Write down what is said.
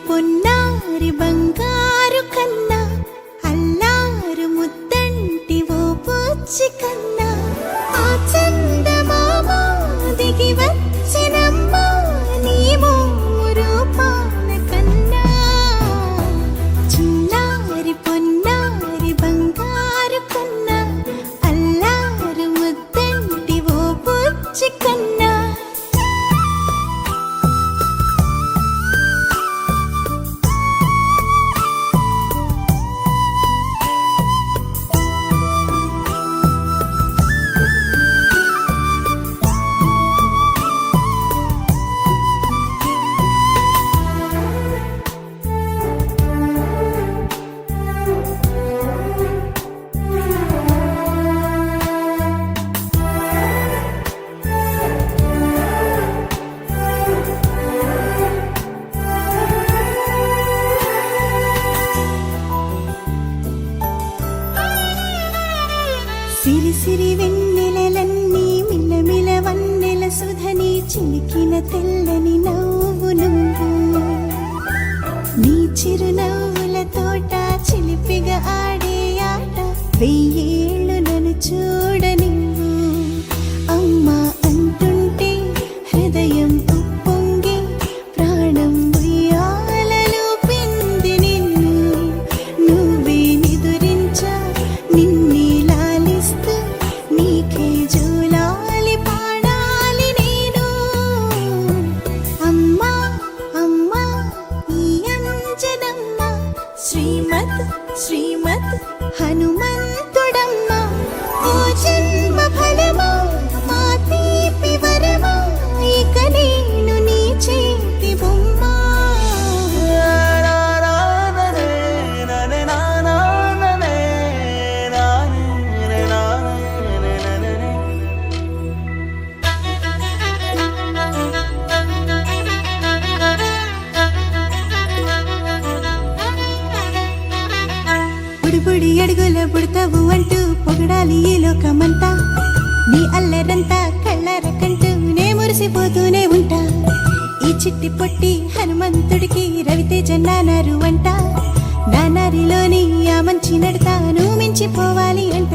పొన్నారి బంగారు కన్నా అల్లారు ముద్దంటి ఓ పుచ్చి కన్నా ఆ చందమామ దిగి వచ్చినమ్మా నీ మోము రూపాన కన్నా చిన్నారి పొన్నారి బంగారు కన్నా అల్లారు ముద్దంటి ఓ పుచ్చి కన్నా సిరి సిరి వెన్నెలలన్నీ మిలమిల వన్నెల సుధని చిలికిన తెల్లని నవ్వు నువ్వు నీ చిరునవ్వుల తోట చిలిపిగా ఆడే ఆట వెయ్యేళ్ళు నన్ను చూడనివ్వు అమ్మా అంటుంటే హృదయం ఉప్పొంగి ప్రాణం ఉయ్యాలలో పింది నిన్ను నువ్వే నిదురించా నిన్నే నీకే జూలాలి పాడాలి నేను అమ్మా అమ్మా ఈ అంజనమ్మ శ్రీమత్ శ్రీమత్ హనుమంతుడమ్మ ఓ జన్మ ఫలమా మా తీపి వరమా ఇక నేను నీ చేతి బొమ్మ బుడి అడుగుల బుడతావు అంటూ పొగడాలి ఈ లోకమంతా నీ అల్లరంతా కళ్ళారకంటూ నే మురిసిపోతూనే ఉంటా ఈ చిట్టి పొట్టి హనుమంతుడికి రవితేజ నానారు అంట నానారిలోని ఆ మంచి నడతాను మించిపోవాలి అంట